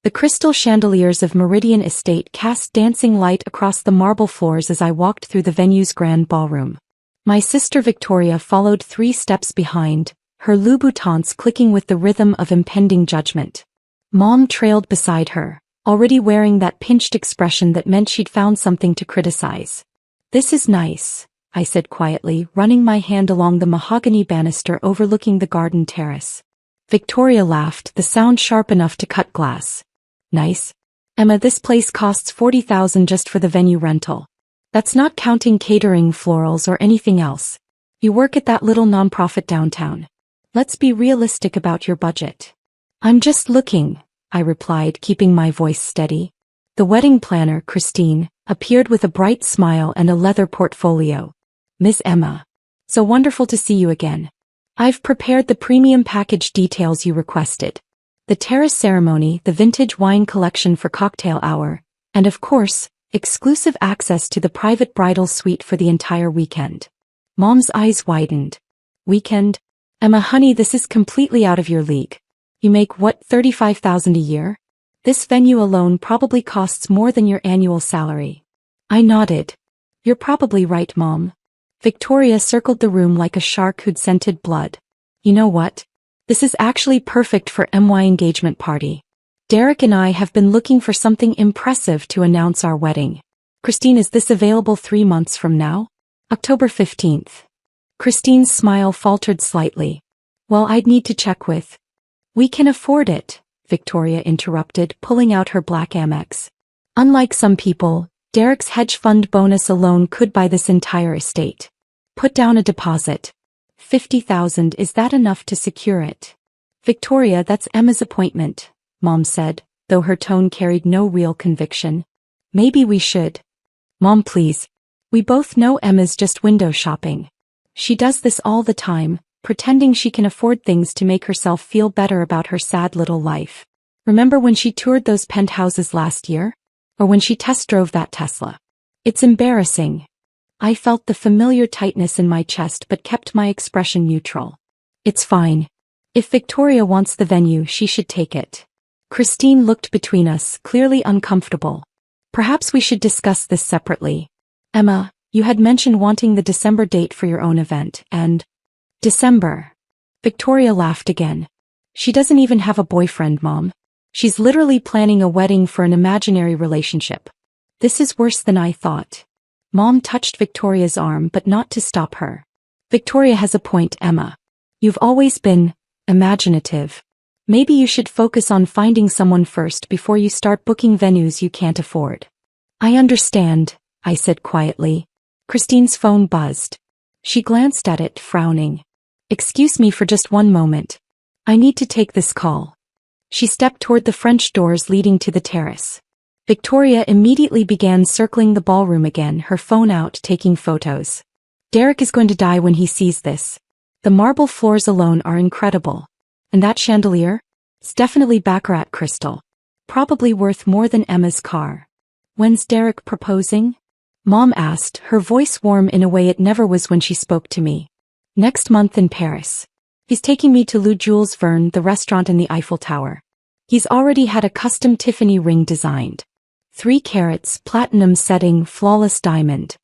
The crystal chandeliers of Meridian Estate cast dancing light across the marble floors as I walked through the venue's grand ballroom. My sister Victoria followed 3 steps behind, her Louboutins clicking with the rhythm of impending judgment. Mom trailed beside her, already wearing that pinched expression that meant she'd found something to criticize. "This is nice," I said quietly, running my hand along the mahogany banister overlooking the garden terrace. Victoria laughed, the sound sharp enough to cut glass. "Nice? Emma, this place costs $40,000 just for the venue rental. That's not counting catering, florals, or anything else. You work at that little nonprofit downtown. Let's be realistic about your budget." "I'm just looking," I replied, keeping my voice steady. The wedding planner, Christine, appeared with a bright smile and a leather portfolio. "Miss Emma. So wonderful to see you again. I've prepared the premium package details you requested. The terrace ceremony, the vintage wine collection for cocktail hour, and of course, exclusive access to the private bridal suite for the entire weekend." Mom's eyes widened. "Weekend? Emma, honey, this is completely out of your league. You make what, $35,000 a year? This venue alone probably costs more than your annual salary." I nodded. "You're probably right, Mom." Victoria circled the room like a shark who'd scented blood. "You know what? This is actually perfect for my engagement party. Derek and I have been looking for something impressive to announce our wedding. Christine, is this available 3 months from now? October 15th. Christine's smile faltered slightly. "Well, I'd need to check with—" "We can afford it," Victoria interrupted, pulling out her black Amex. "Unlike some people, Derek's hedge fund bonus alone could buy this entire estate. Put down a deposit. 50,000, is that enough to secure it?" "Victoria, that's Emma's appointment," Mom said, though her tone carried no real conviction. "Maybe we should." "Mom, please. We both know Emma's just window shopping. She does this all the time, pretending she can afford things to make herself feel better about her sad little life. Remember when she toured those penthouses last year? Or when she test drove that Tesla? It's embarrassing." I felt the familiar tightness in my chest but kept my expression neutral. "It's fine. If Victoria wants the venue, she should take it." Christine looked between us, clearly uncomfortable. "Perhaps we should discuss this separately. Emma, you had mentioned wanting the December date for your own event, and—" "December." Victoria laughed again. "She doesn't even have a boyfriend, Mom. She's literally planning a wedding for an imaginary relationship. This is worse than I thought." Mom touched Victoria's arm but not to stop her. "Victoria has a point, Emma. You've always been imaginative. Maybe you should focus on finding someone first before you start booking venues you can't afford." "I understand," I said quietly. Christine's phone buzzed. She glanced at it, frowning. "Excuse me for just one moment. I need to take this call." She stepped toward the French doors leading to the terrace. Victoria immediately began circling the ballroom again, her phone out, taking photos. "Derek is going to die when he sees this. The marble floors alone are incredible. And that chandelier? It's definitely baccarat crystal. Probably worth more than Emma's car." "When's Derek proposing?" Mom asked, her voice warm in a way it never was when she spoke to me. "Next month in Paris. He's taking me to Le Jules Verne, the restaurant in the Eiffel Tower. He's already had a custom Tiffany ring designed. 3 carats, platinum setting, flawless diamond."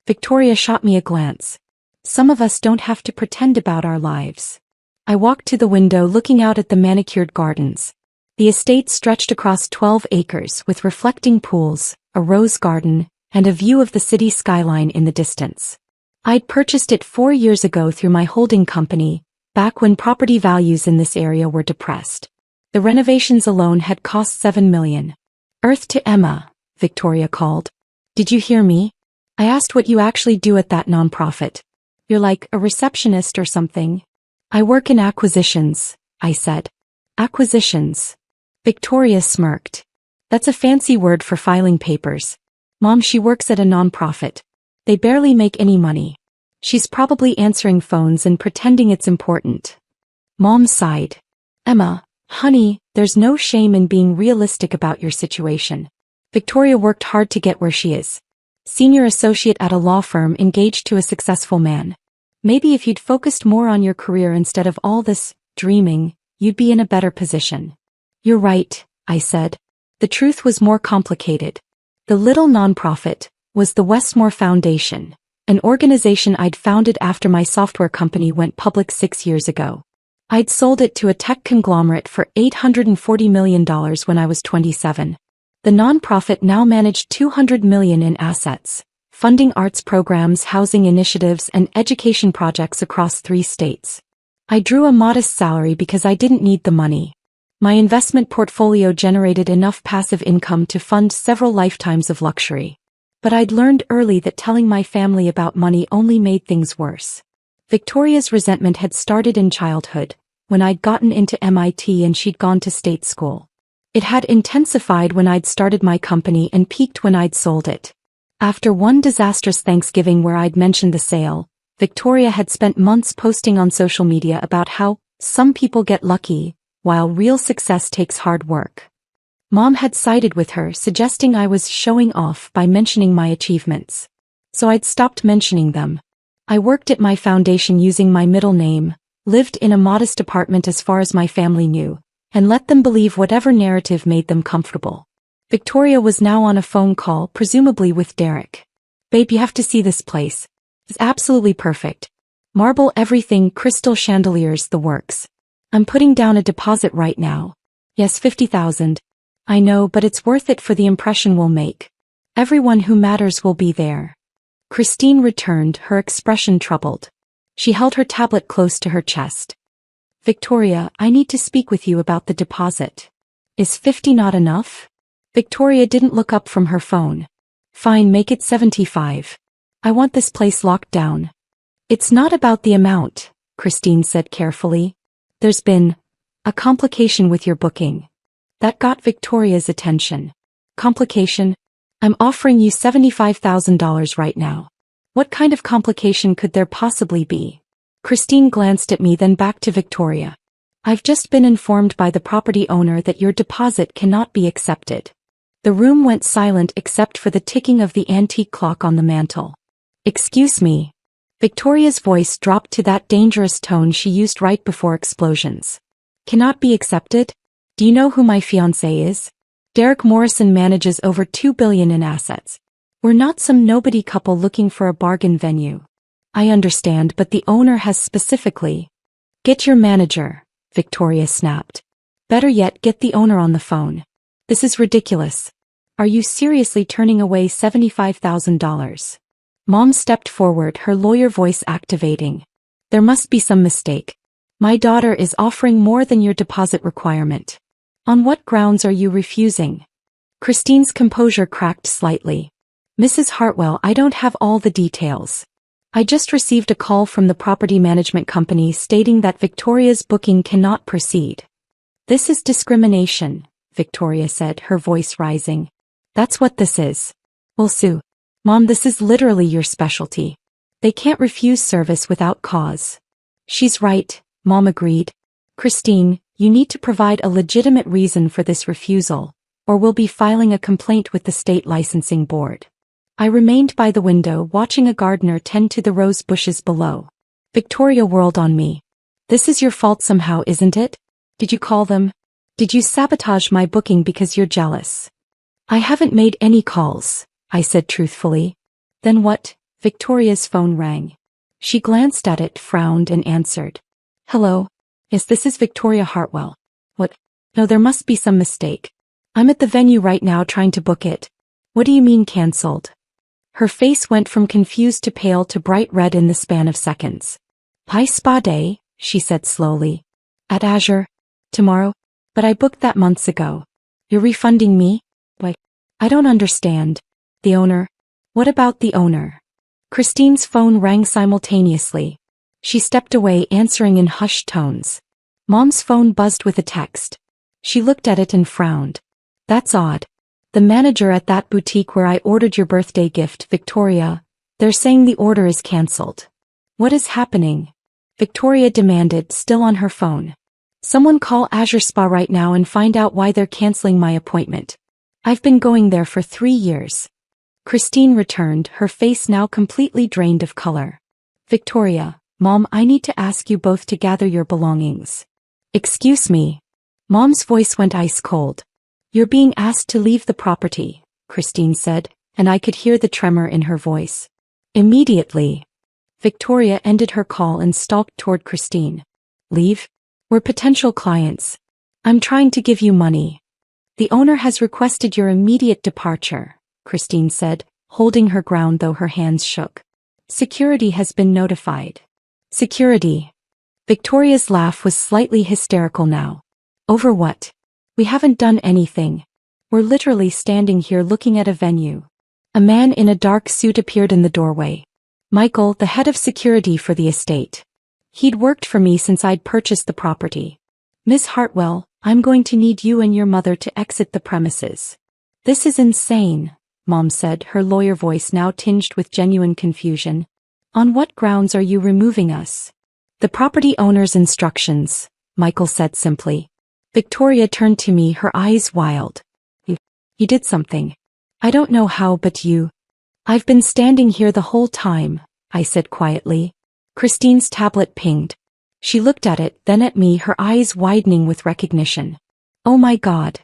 Victoria shot me a glance. "Some of us don't have to pretend about our lives." I walked to the window, looking out at the manicured gardens. The estate stretched across 12 acres with reflecting pools, a rose garden, and a view of the city skyline in the distance. I'd purchased it 4 years ago through my holding company, back when property values in this area were depressed. The renovations alone had cost $7 million. "Earth to Emma," Victoria called. "Did you hear me? I asked what you actually do at that nonprofit. You're like a receptionist or something." "I work in acquisitions," I said. "Acquisitions?" Victoria smirked. "That's a fancy word for filing papers. Mom, she works at a nonprofit. They barely make any money. She's probably answering phones and pretending it's important." Mom sighed. "Emma, honey, there's no shame in being realistic about your situation. Victoria worked hard to get where she is. Senior associate at a law firm, engaged to a successful man. Maybe if you'd focused more on your career instead of all this dreaming, you'd be in a better position." "You're right," I said. The truth was more complicated. The little nonprofit was the Westmore Foundation, an organization I'd founded after my software company went public 6 years ago. I'd sold it to a tech conglomerate for $840 million when I was 27. The nonprofit now managed $200 million in assets, funding arts programs, housing initiatives, and education projects across 3 states. I drew a modest salary because I didn't need the money. My investment portfolio generated enough passive income to fund several lifetimes of luxury. But I'd learned early that telling my family about money only made things worse. Victoria's resentment had started in childhood, when I'd gotten into MIT and she'd gone to state school. It had intensified when I'd started my company and peaked when I'd sold it. After one disastrous Thanksgiving where I'd mentioned the sale, Victoria had spent months posting on social media about how some people get lucky, while real success takes hard work. Mom had sided with her, suggesting I was showing off by mentioning my achievements. So I'd stopped mentioning them. I worked at my foundation using my middle name, lived in a modest apartment as far as my family knew, and let them believe whatever narrative made them comfortable. Victoria was now on a phone call, presumably with Derek. "Babe, you have to see this place. It's absolutely perfect. Marble everything, crystal chandeliers, the works. I'm putting down a deposit right now. Yes, $50,000. I know, but it's worth it for the impression we'll make. Everyone who matters will be there." Christine returned, her expression troubled. She held her tablet close to her chest. "Victoria, I need to speak with you about the deposit. Is 50 not enough?" Victoria didn't look up from her phone. "Fine, make it 75. I want this place locked down." "It's not about the amount," Christine said carefully. "There's been a complication with your booking." That got Victoria's attention. "Complication? I'm offering you $75,000 right now. What kind of complication could there possibly be?" Christine glanced at me, then back to Victoria. "I've just been informed by the property owner that your deposit cannot be accepted." The room went silent except for the ticking of the antique clock on the mantel. "Excuse me." Victoria's voice dropped to that dangerous tone she used right before explosions. "Cannot be accepted? Do you know who my fiancé is? Derek Morrison manages over $2 billion in assets. We're not some nobody couple looking for a bargain venue." "I understand, but the owner has specifically—" "Get your manager," Victoria snapped. "Better yet, get the owner on the phone. This is ridiculous. Are you seriously turning away $75,000? Mom stepped forward, her lawyer voice activating. "There must be some mistake. My daughter is offering more than your deposit requirement. On what grounds are you refusing?" Christine's composure cracked slightly. "Mrs. Hartwell, I don't have all the details. I just received a call from the property management company stating that Victoria's booking cannot proceed." "This is discrimination," Victoria said, her voice rising. "That's what this is. We'll sue." "Mom, this is literally your specialty. They can't refuse service without cause." "She's right," Mom agreed. "Christine, you need to provide a legitimate reason for this refusal, or we'll be filing a complaint with the state licensing board." I remained by the window watching a gardener tend to the rose bushes below. Victoria whirled on me. "This is your fault somehow, isn't it? Did you call them? Did you sabotage my booking because you're jealous?" "I haven't made any calls," I said truthfully. "Then what?" Victoria's phone rang. She glanced at it, frowned, and answered. "Hello? Yes, this is Victoria Hartwell. What? No, there must be some mistake. I'm at the venue right now trying to book it. What do you mean cancelled?" Her face went from confused to pale to bright red in the span of seconds. "High spa day," she said slowly. "At Azure? Tomorrow? But I booked that months ago. You're refunding me? Why? I don't understand. The owner? What about the owner?" Christine's phone rang simultaneously. She stepped away, answering in hushed tones. Mom's phone buzzed with a text. She looked at it and frowned. "That's odd. The manager at that boutique where I ordered your birthday gift, Victoria, they're saying the order is cancelled." "What is happening?" Victoria demanded, still on her phone. "Someone call Azure Spa right now and find out why they're canceling my appointment. I've been going there for 3 years. Christine returned, her face now completely drained of color. "Victoria, Mom, I need to ask you both to gather your belongings." "Excuse me." Mom's voice went ice cold. You're being asked to leave the property, Christine said, and I could hear the tremor in her voice. Immediately. Victoria ended her call and stalked toward Christine. Leave? We're potential clients. I'm trying to give you money. The owner has requested your immediate departure, Christine said, holding her ground though her hands shook. Security has been notified. Security. Victoria's laugh was slightly hysterical now. Over what? We haven't done anything. We're literally standing here looking at a venue. A man in a dark suit appeared in the doorway. Michael, the head of security for the estate. He'd worked for me since I'd purchased the property. Miss Hartwell, I'm going to need you and your mother to exit the premises. This is insane, Mom said, her lawyer voice now tinged with genuine confusion. On what grounds are you removing us? The property owner's instructions, Michael said simply. Victoria turned to me, her eyes wild. You did something. I don't know how, but you. I've been standing here the whole time, I said quietly. Christine's tablet pinged. She looked at it, then at me, her eyes widening with recognition. Oh my God.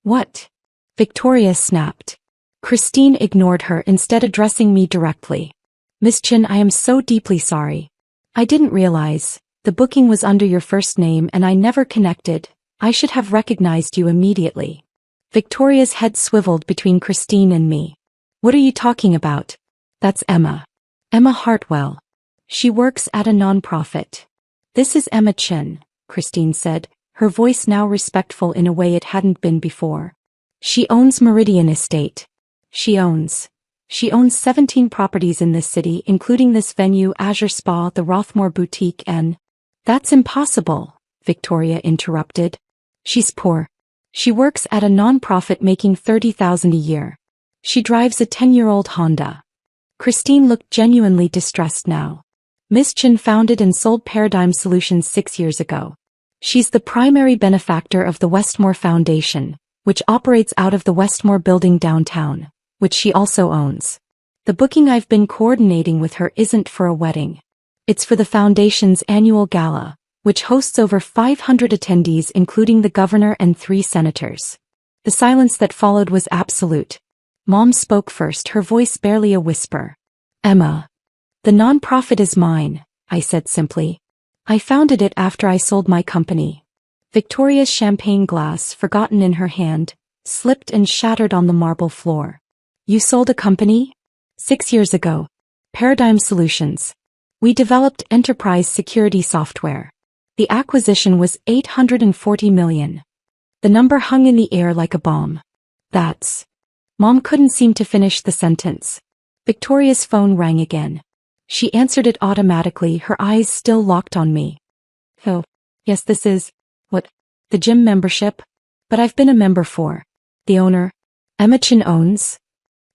What? Victoria snapped. Christine ignored her, instead addressing me directly. Miss Chin, I am so deeply sorry. I didn't realize. The booking was under your first name and I never connected. I should have recognized you immediately. Victoria's head swiveled between Christine and me. What are you talking about? That's Emma. Emma Hartwell. She works at a non-profit. This is Emma Chin, Christine said, her voice now respectful in a way it hadn't been before. She owns Meridian Estate. She owns 17 properties in this city, including this venue, Azure Spa, the Rothmore Boutique, and... That's impossible, Victoria interrupted. She's poor. She works at a non-profit making $30,000 a year. She drives a 10-year-old Honda. Christine looked genuinely distressed now. Miss Chin founded and sold Paradigm Solutions 6 years ago. She's the primary benefactor of the Westmore Foundation, which operates out of the Westmore building downtown, which she also owns. The booking I've been coordinating with her isn't for a wedding. It's for the foundation's annual gala, which hosts over 500 attendees including the governor and 3 senators. The silence that followed was absolute. Mom spoke first, her voice barely a whisper. Emma. The nonprofit is mine, I said simply. I founded it after I sold my company. Victoria's champagne glass, forgotten in her hand, slipped and shattered on the marble floor. You sold a company? 6 years ago. Paradigm Solutions. We developed enterprise security software. The acquisition was $840 million. The number hung in the air like a bomb. That's... Mom couldn't seem to finish the sentence. Victoria's phone rang again. She answered it automatically, her eyes still locked on me. Oh, yes, this is... What? The gym membership? But I've been a member for... The owner? Emma Chin owns?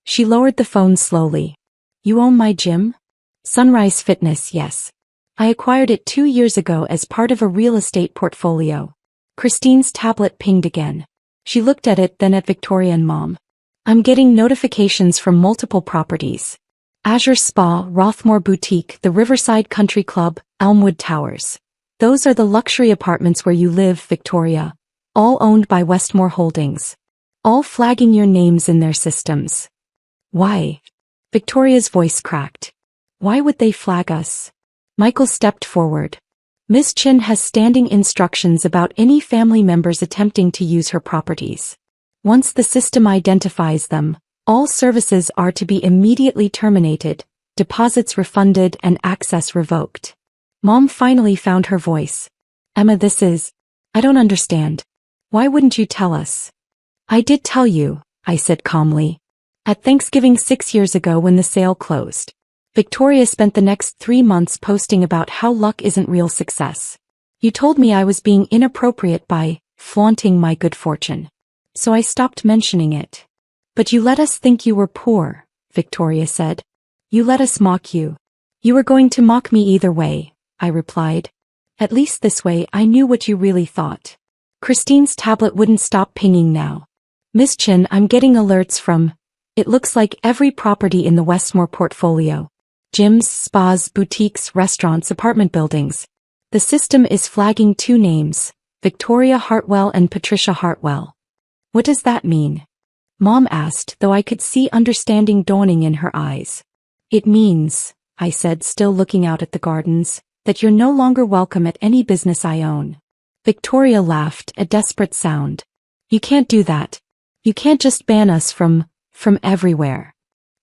She lowered the phone slowly. You own my gym? Sunrise Fitness, yes. I acquired it 2 years ago as part of a real estate portfolio. Christine's tablet pinged again. She looked at it, then at Victoria and Mom. I'm getting notifications from multiple properties. Azure Spa, Rothmore Boutique, the Riverside Country Club, Elmwood Towers. Those are the luxury apartments where you live, Victoria. All owned by Westmore Holdings. All flagging your names in their systems. Why? Victoria's voice cracked. Why would they flag us? Michael stepped forward. Miss Chin has standing instructions about any family members attempting to use her properties. Once the system identifies them, all services are to be immediately terminated, deposits refunded and access revoked. Mom finally found her voice. Emma, this is... I don't understand. Why wouldn't you tell us? I did tell you, I said calmly. At Thanksgiving 6 years ago when the sale closed. Victoria spent the next 3 months posting about how luck isn't real success. You told me I was being inappropriate by flaunting my good fortune. So I stopped mentioning it. But you let us think you were poor, Victoria said. You let us mock you. You were going to mock me either way, I replied. At least this way I knew what you really thought. Christine's tablet wouldn't stop pinging now. Miss Chin, I'm getting alerts from... It looks like every property in the Westmore portfolio. Gyms, spas, boutiques, restaurants, apartment buildings. The system is flagging 2 names, Victoria Hartwell and Patricia Hartwell. What does that mean? Mom asked, though I could see understanding dawning in her eyes. It means, I said, still looking out at the gardens, that you're no longer welcome at any business I own. Victoria laughed, a desperate sound. You can't do that. You can't just ban us from everywhere.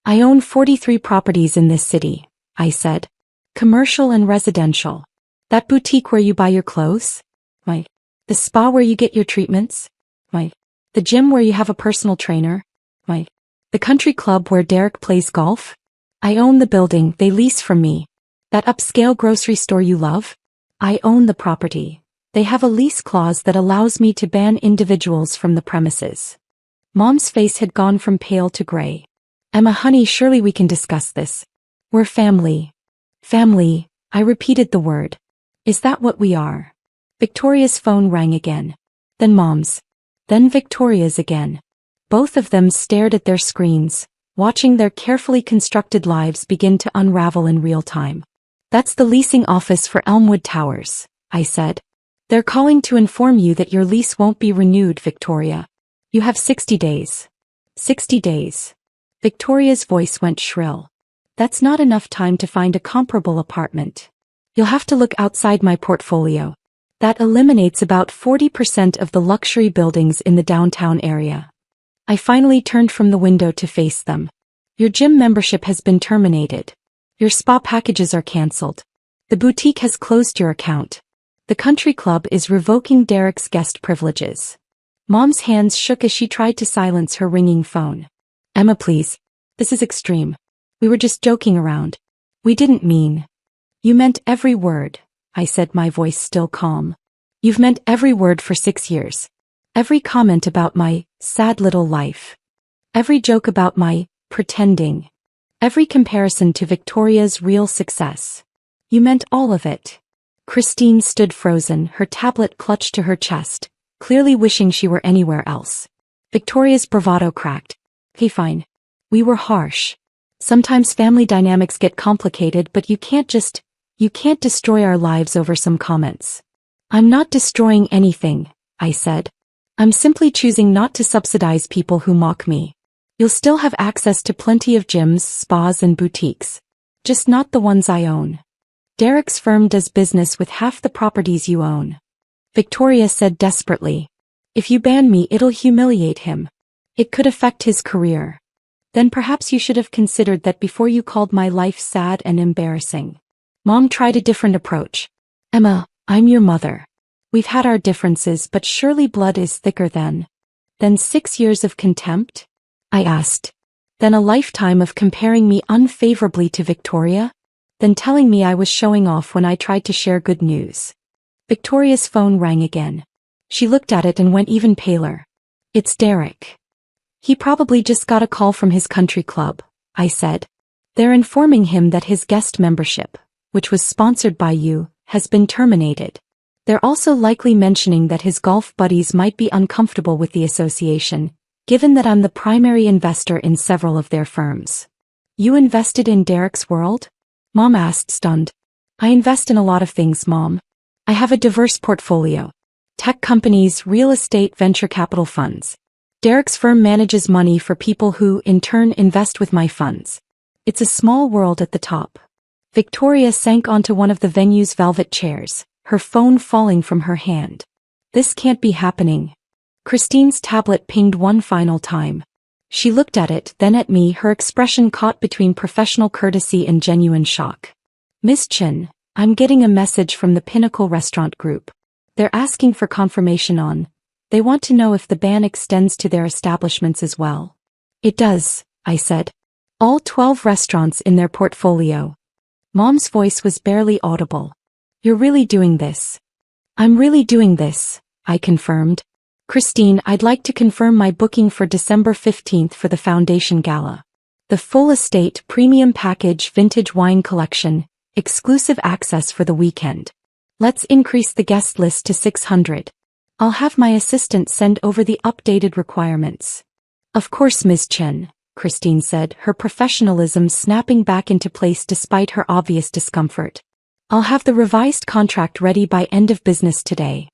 I own 43 properties in this city, I said. Commercial and residential. That boutique where you buy your clothes? Right. The spa where you get your treatments? Right. The gym where you have a personal trainer? Right. The country club where Derek plays golf? I own the building they lease from me. That upscale grocery store you love? I own the property. They have a lease clause that allows me to ban individuals from the premises. Mom's face had gone from pale to gray. Emma, honey, surely we can discuss this. We're family. Family, I repeated the word. Is that what we are? Victoria's phone rang again. Then Mom's. Then Victoria's again. Both of them stared at their screens, watching their carefully constructed lives begin to unravel in real time. That's the leasing office for Elmwood Towers, I said. They're calling to inform you that your lease won't be renewed, Victoria. You have 60 days. 60 days. Victoria's voice went shrill. That's not enough time to find a comparable apartment. You'll have to look outside my portfolio. That eliminates about 40% of the luxury buildings in the downtown area. I finally turned from the window to face them. Your gym membership has been terminated. Your spa packages are cancelled. The boutique has closed your account. The country club is revoking Derek's guest privileges. Mom's hands shook as she tried to silence her ringing phone. Emma, please. This is extreme. We were just joking around. We didn't mean. You meant every word, I said, my voice still calm. You've meant every word for 6 years. Every comment about my sad little life. Every joke about my pretending. Every comparison to Victoria's real success. You meant all of it. Christine stood frozen, her tablet clutched to her chest, clearly wishing she were anywhere else. Victoria's bravado cracked. Hey, fine. We were harsh. Sometimes family dynamics get complicated, but you can't destroy our lives over some comments. I'm not destroying anything, I said. I'm simply choosing not to subsidize people who mock me. You'll still have access to plenty of gyms, spas, and boutiques. Just not the ones I own. Derek's firm does business with half the properties you own. Victoria said desperately. If you ban me, it'll humiliate him. It could affect his career. Then perhaps you should have considered that before you called my life sad and embarrassing. Mom tried a different approach. Emma, I'm your mother. We've had our differences, but surely blood is thicker than 6 years of contempt? I asked. Then a lifetime of comparing me unfavorably to Victoria? Then telling me I was showing off when I tried to share good news. Victoria's phone rang again. She looked at it and went even paler. It's Derek. He probably just got a call from his country club, I said. They're informing him that his guest membership, which was sponsored by you, has been terminated. They're also likely mentioning that his golf buddies might be uncomfortable with the association, given that I'm the primary investor in several of their firms. You invested in Derek's world? Mom asked, stunned. I invest in a lot of things, Mom. I have a diverse portfolio. Tech companies, real estate, venture capital funds. Derek's firm manages money for people who, in turn, invest with my funds. It's a small world at the top. Victoria sank onto one of the venue's velvet chairs, her phone falling from her hand. This can't be happening. Christine's tablet pinged one final time. She looked at it, then at me, her expression caught between professional courtesy and genuine shock. Miss Chin, I'm getting a message from the Pinnacle Restaurant Group. They're asking for confirmation on. They want to know if the ban extends to their establishments as well. It does, I said. All 12 restaurants in their portfolio. Mom's voice was barely audible. You're really doing this. I'm really doing this, I confirmed. Christine, I'd like to confirm my booking for December 15th for the Foundation Gala. The full estate premium package vintage wine collection, exclusive access for the weekend. Let's increase the guest list to 600. I'll have my assistant send over the updated requirements. Of course, Ms. Chen, Christine said, her professionalism snapping back into place despite her obvious discomfort. I'll have the revised contract ready by end of business today.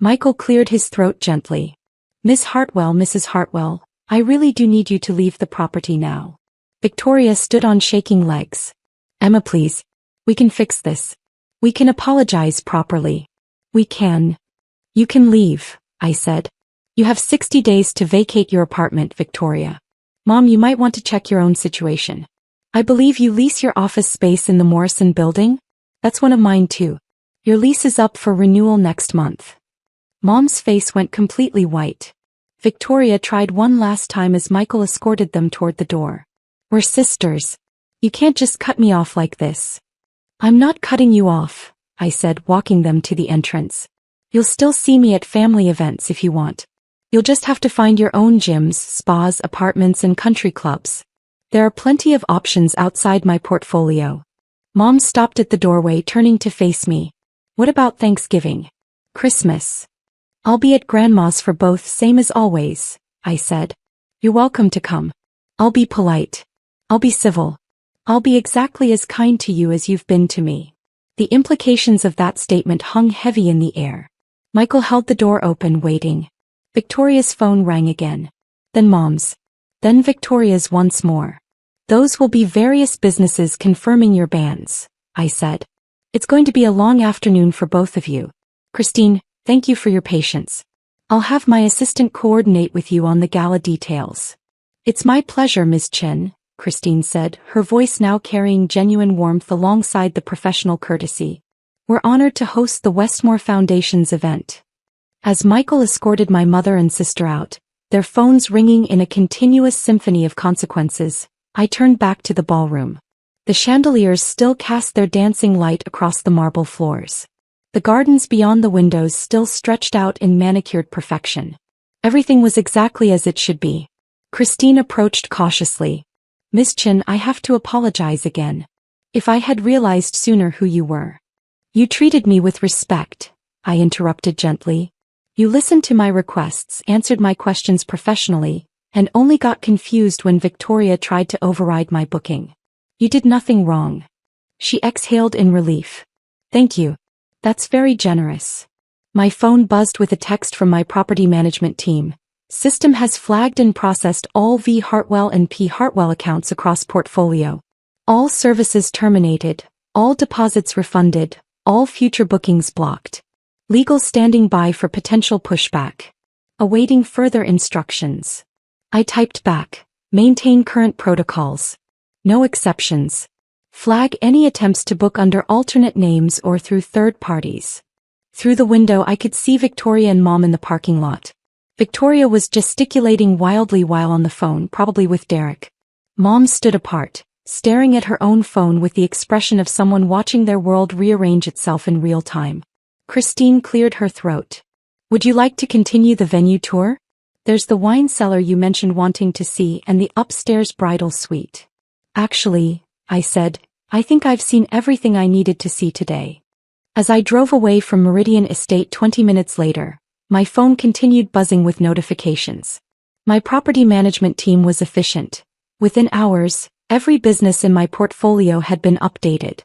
Michael cleared his throat gently. Mrs. Hartwell, I really do need you to leave the property now. Victoria stood on shaking legs. Emma, please. We can fix this. We can apologize properly. We can. You can leave, I said. You have 60 days to vacate your apartment, Victoria. Mom, you might want to check your own situation. I believe you lease your office space in the Morrison building? That's one of mine too. Your lease is up for renewal next month. Mom's face went completely white. Victoria tried one last time as Michael escorted them toward the door. We're sisters. You can't just cut me off like this. I'm not cutting you off, I said, walking them to the entrance. You'll still see me at family events if you want. You'll just have to find your own gyms, spas, apartments, and country clubs. There are plenty of options outside my portfolio. Mom stopped at the doorway, turning to face me. What about Thanksgiving? Christmas? I'll be at Grandma's for both, same as always, I said. You're welcome to come. I'll be polite. I'll be civil. I'll be exactly as kind to you as you've been to me. The implications of that statement hung heavy in the air. Michael held the door open, waiting. Victoria's phone rang again. Then Mom's. Then Victoria's once more. Those will be various businesses confirming your bans, I said. It's going to be a long afternoon for both of you. Christine, thank you for your patience. I'll have my assistant coordinate with you on the gala details. It's my pleasure, Ms. Chen, Christine said, her voice now carrying genuine warmth alongside the professional courtesy. We're honored to host the Westmore Foundation's event. As Michael escorted my mother and sister out, their phones ringing in a continuous symphony of consequences, I turned back to the ballroom. The chandeliers still cast their dancing light across the marble floors. The gardens beyond the windows still stretched out in manicured perfection. Everything was exactly as it should be. Christine approached cautiously. Miss Chen, I have to apologize again. If I had realized sooner who you were. You treated me with respect, I interrupted gently. You listened to my requests, answered my questions professionally, and only got confused when Victoria tried to override my booking. You did nothing wrong. She exhaled in relief. Thank you. That's very generous. My phone buzzed with a text from my property management team. System has flagged and processed all V. Hartwell and P. Hartwell accounts across portfolio. All services terminated, all deposits refunded, all future bookings blocked. Legal standing by for potential pushback. Awaiting further instructions. I typed back. Maintain current protocols. No exceptions. Flag any attempts to book under alternate names or through third parties. Through the window I could see Victoria and Mom in the parking lot. Victoria was gesticulating wildly while on the phone, probably with Derek. Mom stood apart, staring at her own phone with the expression of someone watching their world rearrange itself in real time. Christine cleared her throat. Would you like to continue the venue tour? There's the wine cellar you mentioned wanting to see and the upstairs bridal suite. Actually, I said, I think I've seen everything I needed to see today. As I drove away from Meridian Estate 20 minutes later, my phone continued buzzing with notifications. My property management team was efficient. Within hours, every business in my portfolio had been updated.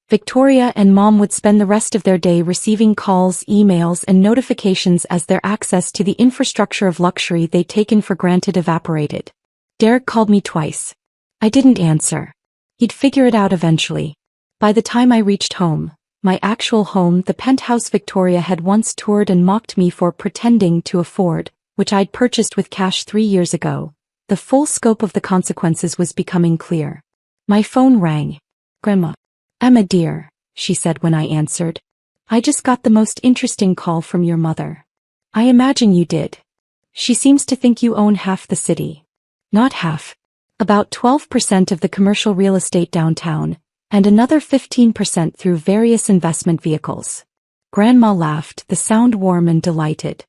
Victoria and Mom would spend the rest of their day receiving calls, emails, and notifications as their access to the infrastructure of luxury they'd taken for granted evaporated. Derek called me twice. I didn't answer. He'd figure it out eventually. By the time I reached home, my actual home, the penthouse Victoria had once toured and mocked me for pretending to afford, which I'd purchased with cash 3 years ago, the full scope of the consequences was becoming clear. My phone rang. Grandma. Emma dear, she said when I answered. I just got the most interesting call from your mother. I imagine you did. She seems to think you own half the city. Not half. About 12% of the commercial real estate downtown, and another 15% through various investment vehicles. Grandma laughed, the sound warm and delighted.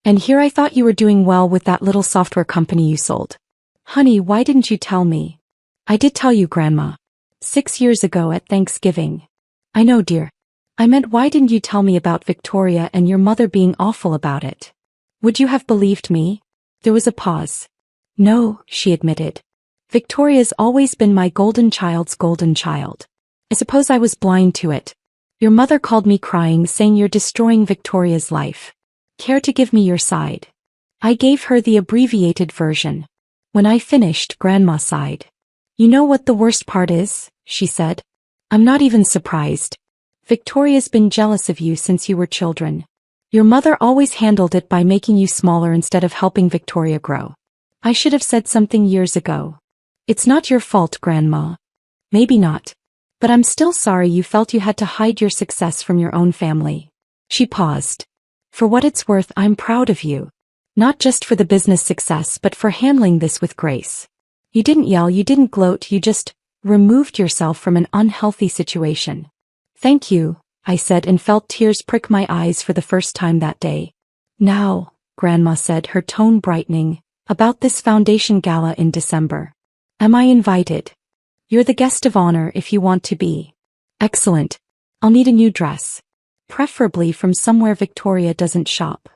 And here I thought you were doing well with that little software company you sold. Honey, why didn't you tell me? I did tell you, Grandma. 6 years ago at Thanksgiving. I know, dear. I meant why didn't you tell me about Victoria and your mother being awful about it? Would you have believed me? There was a pause. No, she admitted. Victoria's always been my golden child's golden child. I suppose I was blind to it. Your mother called me crying saying you're destroying Victoria's life. Care to give me your side? I gave her the abbreviated version. When I finished, Grandma sighed. You know what the worst part is? She said. I'm not even surprised. Victoria's been jealous of you since you were children. Your mother always handled it by making you smaller instead of helping Victoria grow. I should have said something years ago. It's not your fault, Grandma. Maybe not. But I'm still sorry you felt you had to hide your success from your own family. She paused. For what it's worth, I'm proud of you. Not just for the business success but for handling this with grace. You didn't yell, you didn't gloat, you just removed yourself from an unhealthy situation. Thank you, I said and felt tears prick my eyes for the first time that day. Now, Grandma said, her tone brightening, about this foundation gala in December. Am I invited? You're the guest of honor if you want to be. Excellent. I'll need a new dress. Preferably from somewhere Victoria doesn't shop.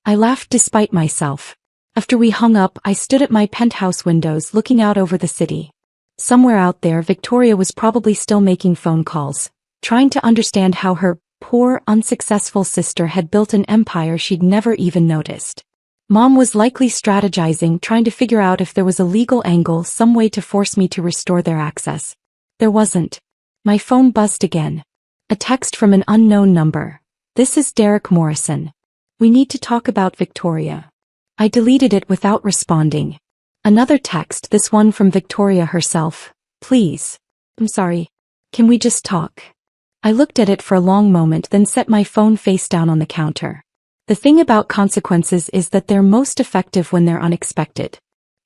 I laughed despite myself. After we hung up, I stood at my penthouse windows looking out over the city. Somewhere out there, Victoria was probably still making phone calls, trying to understand how her poor, unsuccessful sister had built an empire she'd never even noticed. Mom was likely strategizing, trying to figure out if there was a legal angle, some way to force me to restore their access. There wasn't. My phone buzzed again. A text from an unknown number. This is Derek Morrison. We need to talk about Victoria. I deleted it without responding. Another text, this one from Victoria herself. Please. I'm sorry. Can we just talk? I looked at it for a long moment, then set my phone face down on the counter. The thing about consequences is that they're most effective when they're unexpected.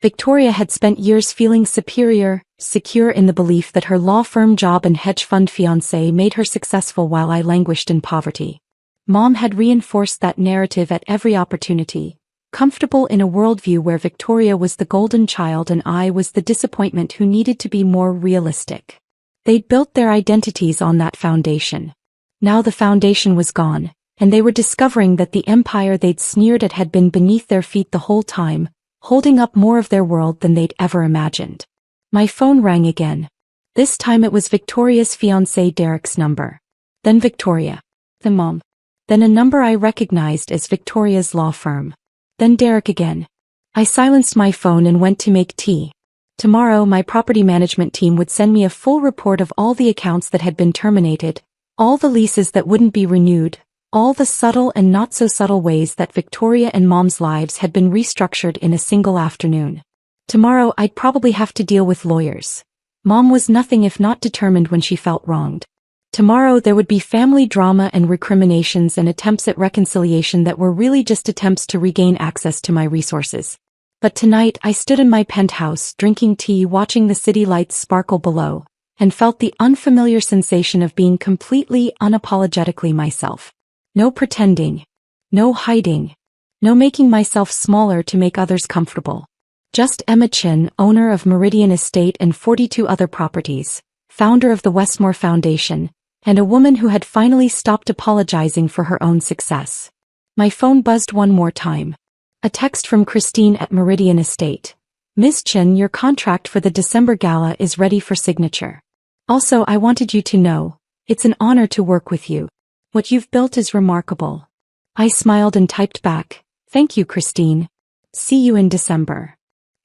Victoria had spent years feeling superior, secure in the belief that her law firm job and hedge fund fiancé made her successful while I languished in poverty. Mom had reinforced that narrative at every opportunity, comfortable in a worldview where Victoria was the golden child and I was the disappointment who needed to be more realistic. They'd built their identities on that foundation. Now the foundation was gone, and they were discovering that the empire they'd sneered at had been beneath their feet the whole time, holding up more of their world than they'd ever imagined. My phone rang again. This time it was Victoria's fiancé Derek's number. Then Victoria. Then Mom. Then a number I recognized as Victoria's law firm. Then Derek again. I silenced my phone and went to make tea. Tomorrow my property management team would send me a full report of all the accounts that had been terminated, all the leases that wouldn't be renewed, all the subtle and not so subtle ways that Victoria and Mom's lives had been restructured in a single afternoon. Tomorrow I'd probably have to deal with lawyers. Mom was nothing if not determined when she felt wronged. Tomorrow there would be family drama and recriminations and attempts at reconciliation that were really just attempts to regain access to my resources. But tonight I stood in my penthouse drinking tea, watching the city lights sparkle below, and felt the unfamiliar sensation of being completely unapologetically myself. No pretending. No hiding. No making myself smaller to make others comfortable. Just Emma Chin, owner of Meridian Estate and 42 other properties, founder of the Westmore Foundation, and a woman who had finally stopped apologizing for her own success. My phone buzzed one more time. A text from Christine at Meridian Estate. Ms. Chin, your contract for the December gala is ready for signature. Also, I wanted you to know, it's an honor to work with you. What you've built is remarkable. I smiled and typed back, thank you, Christine. See you in December.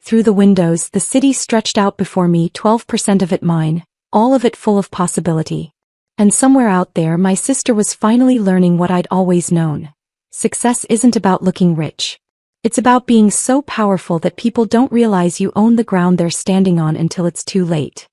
Through the windows, the city stretched out before me, 12% of it mine, all of it full of possibility. And somewhere out there, my sister was finally learning what I'd always known. Success isn't about looking rich. It's about being so powerful that people don't realize you own the ground they're standing on until it's too late.